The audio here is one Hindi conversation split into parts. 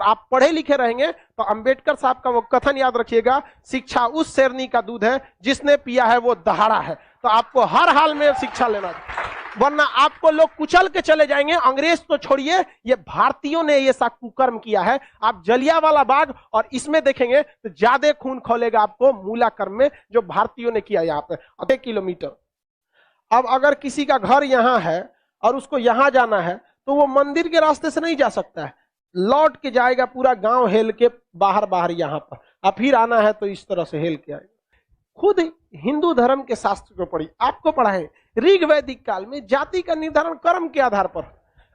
आप पढ़े लिखे रहेंगे तो अंबेडकर साहब का वो कथन याद रखिएगा, शिक्षा उस शेरनी का दूध है जिसने पिया है वो दहाड़ा है। तो आपको हर हाल में शिक्षा लेना चाहिए, वरना आपको लोग कुचल के चले जाएंगे। अंग्रेज तो छोड़िए, ये भारतीयों ने ये सा कुकर्म किया है। आप जलियांवाला बाग और इसमें देखेंगे तो ज्यादा खून खौलेगा आपको मूला कर्म में, जो भारतीयों ने किया यहाँ पे 1 किलोमीटर। अब अगर किसी का घर यहाँ है और उसको यहाँ जाना है तो वो मंदिर के रास्ते से नहीं जा सकता है, लौट के जाएगा पूरा गांव हेल के बाहर बाहर यहाँ पर, और फिर आना है तो इस तरह से हेल के आएगा। खुद हिंदू धर्म के शास्त्र को पढ़ी, आपको पढ़ाए ऋग वैदिक काल में जाति का निर्धारण कर्म के आधार पर,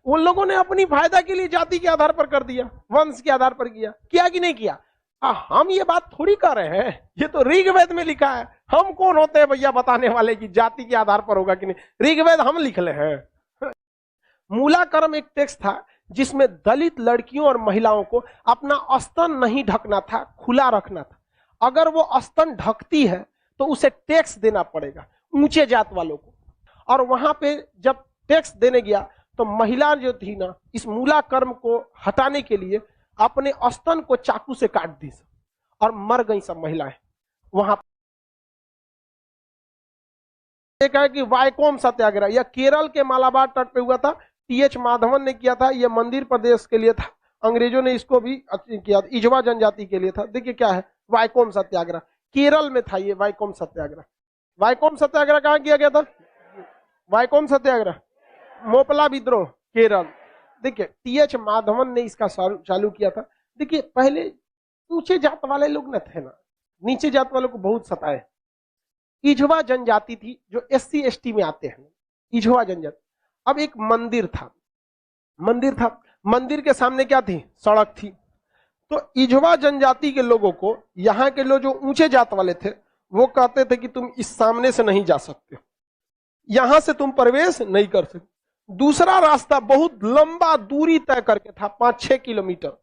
उन लोगों ने अपनी फायदा के लिए जाति के आधार पर कर दिया, वंश के आधार पर किया कि नहीं किया? हम ये बात थोड़ी कर रहे हैं, ये तो ऋग्वेद में लिखा है। हम कौन होते हैं भैया बताने वाले कि जाति के आधार पर होगा कि नहीं? ऋग्वेद हम लिख ले हैं। मूला कर्म एक टेक्स्ट था जिसमें दलित लड़कियों और महिलाओं को अपना स्तन नहीं ढकना था, खुला रखना था। अगर वो स्तन ढकती है तो उसे टैक्स देना पड़ेगा ऊंचे जात वालों को। और वहां पे जब टैक्स देने गया तो महिला जो थी ना, इस मूला कर्म को हटाने के लिए अपने स्तन को चाकू से काट दी और मर गई सब महिलाएं। वहां एक है कि वाइकोम सत्याग्रह, यह केरल के मालाबार तट पे हुआ था, टी.एच. माधवन ने किया था। यह मंदिर प्रदेश के लिए था, अंग्रेजों ने इसको भी किया, इजवा जनजाति के लिए था। देखिए क्या है, वाइकोम सत्याग्रह केरल में था। ये वाइकोम सत्याग्रह, वाइकोम सत्याग्रह कहां किया गया था? वाइकोम सत्याग्रह मोपला विद्रोह केरल। देखिए टी.एच. माधवन ने इसका चालू किया था। देखिए पहले ऊंचे जात वाले लोग न थे ना, नीचे जात वालों को बहुत सताए। इजवा जनजाति थी जो SC ST में आते हैं, इजवा जनजाति। अब एक मंदिर था, मंदिर के सामने क्या थी? सड़क थी। तो इजवा जनजाति के लोगों को, यहाँ के लोग जो ऊंचे जात वाले थे, वो कहते थे कि तुम इस सामने से नहीं जा सकते, यहां से तुम प्रवेश नहीं कर सकते। दूसरा रास्ता बहुत लंबा दूरी तय करके था, 5-6 किलोमीटर।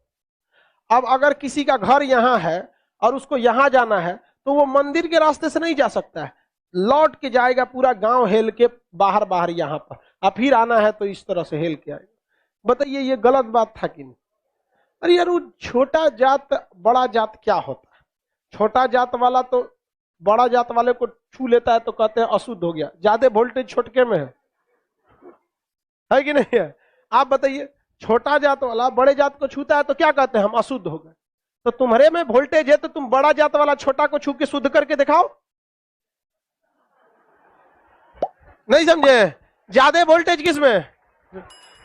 अब अगर किसी का घर यहाँ है और उसको यहाँ जाना है तो वो मंदिर के रास्ते से नहीं जा सकता है, लौट के जाएगा पूरा गांव हेल के बाहर बाहर यहाँ पर, और फिर आना है तो इस तरह से हेल के आएगा। बताइए ये गलत बात था कि नहीं? अरे यार, वो छोटा जात बड़ा जात क्या होता है? छोटा जात वाला तो बड़ा जात वाले को छू लेता है तो कहते हैं अशुद्ध हो गया, ज्यादा वोल्टेज छोटके में है कि नहीं है? आप बताइए, छोटा जात वाला बड़े जात को छूता है तो क्या कहते हैं? हम अशुद्ध हो गए। तो तुम्हारे में वोल्टेज है तो तुम बड़ा जात वाला छोटा को छू के शुद्ध करके दिखाओ। नहीं समझे? ज्यादा वोल्टेज किसमें?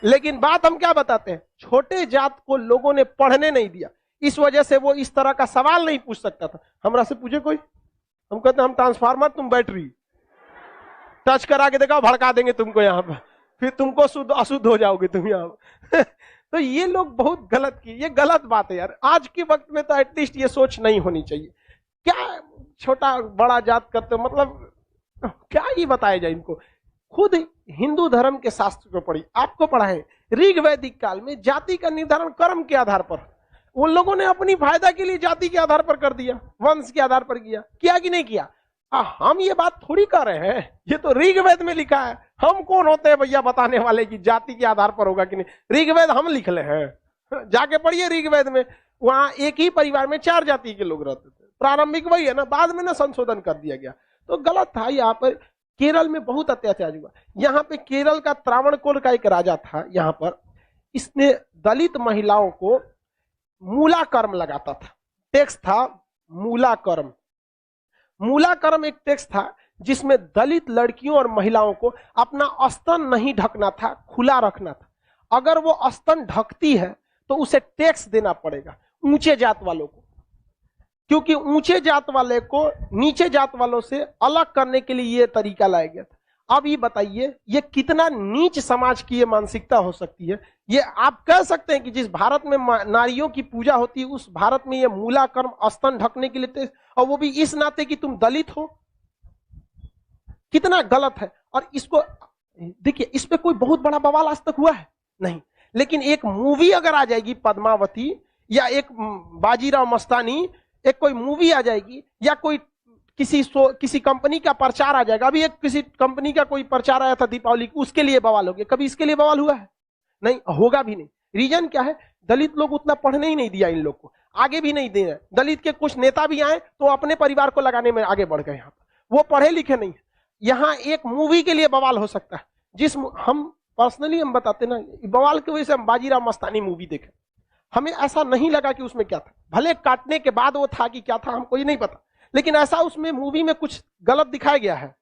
लेकिन बात हम क्या बताते हैं, छोटे जात को लोगों ने पढ़ने नहीं दिया, इस वजह से वो इस तरह का सवाल नहीं पूछ सकता था। हमरा से पूछे कोई, हम कहते हैं हम ट्रांसफार्मर, तुम बैटरी, टच करा के दिखाओ, भड़का देंगे तुमको यहाँ पर, फिर तुमको शुद्ध अशुद्ध हो जाओगे तुम यहाँ। तो ये लोग बहुत गलत किए, ये गलत बात है यार। आज के वक्त में तो एटलीस्ट ये सोच नहीं होनी चाहिए। क्या छोटा बड़ा जात करते, मतलब क्या ही बताया जाए इनको? खुद हिंदू धर्म के शास्त्र को पढ़ी, आपको पढ़ाए ऋग वैदिक काल में जाति का निर्धारण कर्म के आधार पर, उन लोगों ने अपनी फायदा के लिए जाति के आधार पर कर दिया, वंश के आधार पर किया कि नहीं किया? हम ये बात थोड़ी कर रहे हैं, ये तो ऋग्वेद में लिखा है। हम कौन होते हैं भैया बताने वाले कि जाति के आधार पर होगा कि नहीं? ऋग्वेद हम लिख ले हैं, जाके पढ़िए ऋग्वेद में। वहां एक ही परिवार में 4 जाति के लोग रहते थे, प्रारंभिक वही है ना, बाद में ना संशोधन कर दिया गया, तो गलत था। यहाँ पर केरल में बहुत अत्याचार हुआ। यहाँ पे केरल का त्रावणकोर का एक राजा था, यहाँ पर इसने दलित महिलाओं को मूला कर्म लगाता था। टैक्स था मूला कर्म। मूला कर्म एक टैक्स था जिसमें दलित लड़कियों और महिलाओं को अपना स्तन नहीं ढकना था, खुला रखना था। अगर वो स्तन ढकती है तो उसे टैक्स देना पड़ेगा ऊंचे जात वालों को, क्योंकि ऊंचे जात वाले को नीचे जात वालों से अलग करने के लिए ये तरीका लाया गया था। अब ये बताइए ये कितना नीच समाज की ये मानसिकता हो सकती है? ये आप कह सकते हैं कि जिस भारत में नारियों की पूजा होती है उस भारत में ये मूला कर्म स्तन ढकने के लिए, और वो भी इस नाते कि तुम दलित हो, कितना गलत है। और इसको देखिए, इस पे कोई बहुत बड़ा बवाल आज तक हुआ है नहीं, लेकिन एक मूवी अगर आ जाएगी पद्मावती, या एक बाजीराव मस्तानी, एक कोई मूवी आ जाएगी, या कोई किसी कंपनी का प्रचार आ जाएगा। अभी एक किसी कंपनी का कोई प्रचार आया था दीपावली, उसके लिए बवाल हो गया। कभी इसके लिए बवाल हुआ है? नहीं, होगा भी नहीं। रीजन क्या है? दलित लोग उतना पढ़ने ही नहीं दिया इन लोग को, आगे भी नहीं दे रहे। दलित के कुछ नेता भी आए तो अपने परिवार को लगाने में आगे बढ़ गए। यहाँ पर वो पढ़े लिखे नहीं है। यहाँ एक मूवी के लिए बवाल हो सकता है, जिस हम पर्सनली हम बताते ना, बवाल की वजह से हम बाजीराव मस्तानी मूवी देखे, हमें ऐसा नहीं लगा कि उसमें क्या था। भले काटने के बाद वो था कि क्या था हमको ये नहीं पता, लेकिन ऐसा उसमें मूवी में कुछ गलत दिखाया गया है।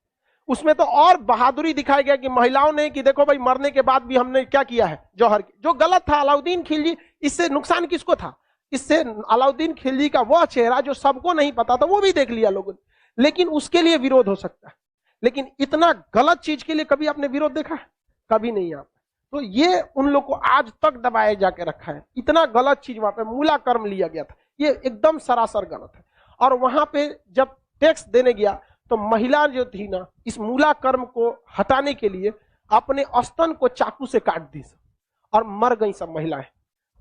उसमें तो और बहादुरी दिखाया गया कि महिलाओं ने, कि देखो भाई मरने के बाद भी हमने क्या किया है जौहर की, जो गलत था। अलाउद्दीन खिलजी, इससे नुकसान किसको था? इससे अलाउद्दीन खिलजी का वह चेहरा जो सबको नहीं पता था वो भी देख लिया लोगों ने, लेकिन उसके लिए विरोध हो सकता है। लेकिन इतना गलत चीज के लिए कभी आपने विरोध देखा है? कभी नहीं आता। तो ये उन लोग को आज तक दबाए जाके रखा है। इतना गलत चीज वहां पे मूला कर्म लिया गया था, ये एकदम सरासर गलत है। और वहां पे जब टैक्स देने गया तो महिला जो थी ना, इस मूला कर्म को हटाने के लिए अपने स्तन को चाकू से काट दी और मर गई सब महिलाएं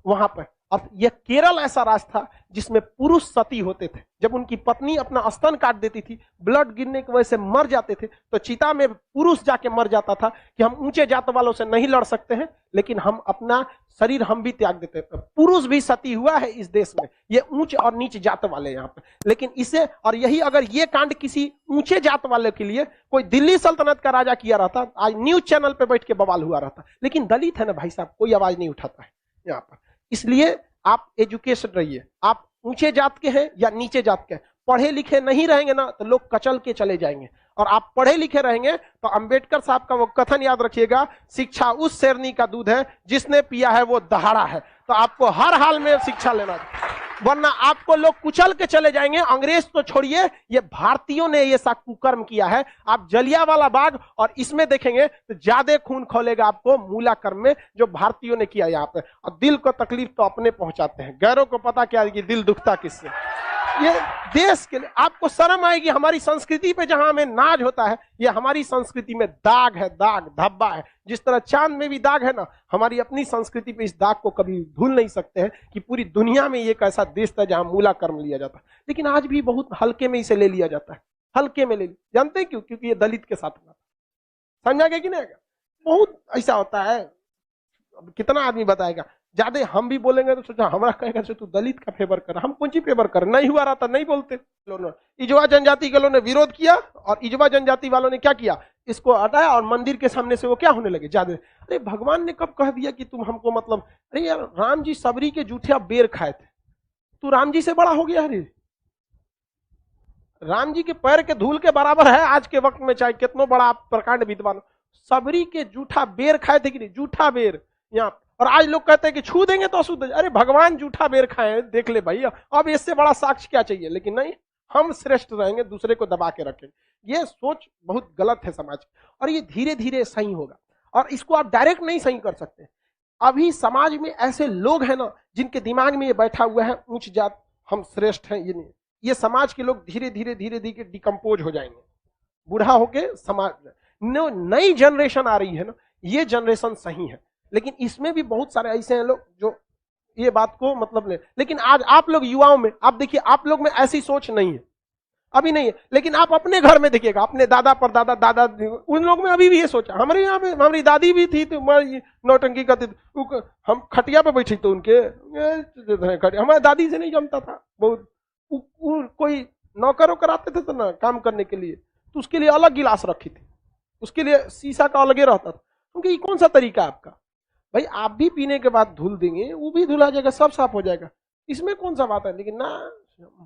वहां पर। और यह केरल ऐसा राज्य था जिसमें पुरुष सती होते थे। जब उनकी पत्नी अपना स्तन काट देती थी, ब्लड गिरने की वजह से मर जाते थे, तो चिता में पुरुष जाके मर जाता था कि हम ऊंचे जात वालों से नहीं लड़ सकते हैं, लेकिन हम अपना शरीर हम भी त्याग देते हैं। पुरुष भी सती हुआ है इस देश में, ये ऊंच और नीच जात वाले यहाँ पे। लेकिन इसे, और यही अगर ये कांड किसी ऊंचे जात वाले के लिए कोई दिल्ली सल्तनत का राजा किया रहता, आज न्यूज चैनल पे बैठ के बवाल हुआ रहता। लेकिन दलित है ना भाई साहब, कोई आवाज नहीं उठाता है यहाँ पर। इसलिए आप एजुकेशन रहिए, आप ऊंचे जात के हैं या नीचे जात के हैं, पढ़े लिखे नहीं रहेंगे ना तो लोग कचल के चले जाएंगे। और आप पढ़े लिखे रहेंगे तो अंबेडकर साहब का वो कथन याद रखिएगा, शिक्षा उस शेरनी का दूध है जिसने पिया है वो दहाड़ा है। तो आपको हर हाल में शिक्षा लेना चाहिए, वरना आपको लोग कुचल के चले जाएंगे। अंग्रेज तो छोड़िए, ये भारतीयों ने ये सा कुकर्म किया है। आप जलियांवाला बाग और इसमें देखेंगे तो ज्यादा खून खौलेगा आपको मूला कर्म में, जो भारतीयों ने किया यहाँ पे। और दिल को तकलीफ तो अपने पहुंचाते हैं, गैरों को पता क्या है कि दिल दुखता किससे। ये देश के लिए आपको शर्म आएगी। हमारी संस्कृति पे जहां हमें नाज होता है, ये हमारी संस्कृति में दाग है, दाग धब्बा है। जिस तरह चांद में भी दाग है ना, हमारी अपनी संस्कृति पे इस दाग को कभी भूल नहीं सकते हैं कि पूरी दुनिया में एक ऐसा देश था जहां मूला कर्म लिया जाता है। लेकिन आज भी बहुत हल्के में इसे ले लिया जाता है, हल्के में ले लिया। जानते हैं क्यों? क्योंकि ये दलित के साथ हुआ। समझा गया कि नहीं? बहुत ऐसा होता है। अब कितना आदमी बताएगा, ज्यादा हम भी बोलेंगे तो सोचा हमारा कहेगा तू दलित का फेवर कर, हम कौन सी फेवर कर, नहीं हुआ रहा था नहीं बोलते। इजवा जनजाति के लोगों ने विरोध किया और इजवा जनजाति वालों ने क्या किया, इसको हटाया और मंदिर के सामने से वो क्या होने लगे ज्यादा। अरे भगवान ने कब कह दिया कि तुम हमको, मतलब अरे यार राम जी सबरी के जूठे बेर खाए थे, तू राम जी से बड़ा हो गया। अरे राम जी के पैर के धूल के बराबर है आज के वक्त में, चाहे कितना बड़ा आप प्रकांड विद्वान। सबरी के जूठा बेर खाए थे कि नहीं, जूठा बेर यहाँ। और आज लोग कहते हैं कि छू देंगे तो अशुद्ध। अरे भगवान जूठा बेर खाए, देख ले भाई, अब इससे बड़ा साक्ष्य क्या चाहिए। लेकिन नहीं, हम श्रेष्ठ रहेंगे, दूसरे को दबा के रखेंगे। ये सोच बहुत गलत है समाज की, और ये धीरे धीरे सही होगा। और इसको आप डायरेक्ट नहीं सही कर सकते। अभी समाज में ऐसे लोग हैं ना, जिनके दिमाग में ये बैठा हुआ है ऊंच जात हम श्रेष्ठ हैं, ये नहीं। ये समाज के लोग धीरे धीरे धीरे धीरे डिकम्पोज हो जाएंगे, बूढ़ा होके समाज। नई जनरेशन आ रही है ना, ये जनरेशन सही है। लेकिन इसमें भी बहुत सारे ऐसे हैं लोग जो ये बात को मतलब ले। लेकिन आज आप लोग युवाओं में आप देखिए, आप लोग में ऐसी सोच नहीं है, अभी नहीं है। लेकिन आप अपने घर में देखिएगा, अपने दादा परदादा, दादा, उन लोग में अभी भी ये सोचा। हमारे यहाँ पे हमारी दादी भी थी तो नौटंकी करती थी, हम खटिया पे बैठी तो उनके, हमारे दादी से नहीं जमता था बहुत। कोई नौकर वोकर आते थे तो ना काम करने के लिए, तो उसके लिए अलग गिलास रखी थी, उसके लिए शीशा का अलगे रहता था। क्योंकि ये कौन सा तरीका आपका भाई, आप भी पीने के बाद धुल देंगे, वो भी धुला जाएगा, सब साफ हो जाएगा, इसमें कौन सा बात है। लेकिन ना,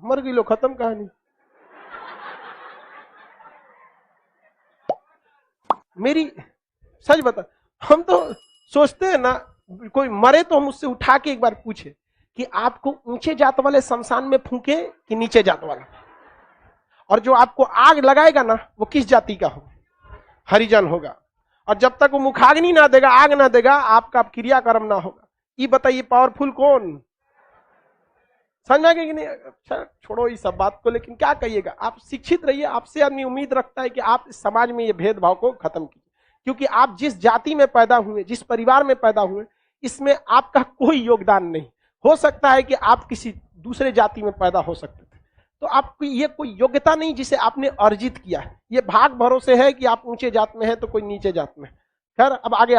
मर गई लो, खत्म कहानी। मेरी सच बता, हम तो सोचते हैं ना, कोई मरे तो हम उससे उठा के एक बार पूछे कि आपको ऊंचे जात वाले शमशान में फूके कि नीचे जात वाला, और जो आपको आग लगाएगा ना वो किस जाति का होगा, हरिजन होगा। और जब तक वो मुखाग्नि ना देगा, आग ना देगा, आपका क्रियाकर्म ना होगा। ये बताइए पावरफुल कौन? समझ गए कि नहीं? अच्छा छोड़ो इस सब बात को, लेकिन क्या कहिएगा, आप शिक्षित रहिए। आपसे आदमी उम्मीद रखता है कि आप इस समाज में ये भेदभाव को खत्म कीजिए, क्योंकि आप जिस जाति में पैदा हुए, जिस परिवार में पैदा हुए, इसमें आपका कोई योगदान नहीं। हो सकता है कि आप किसी दूसरे जाति में पैदा हो सकते थे, तो आपकी ये कोई योग्यता नहीं जिसे आपने अर्जित किया है। ये भाग भरोसे है कि आप ऊंचे जात में हैं तो कोई नीचे जात में। खैर अब आगे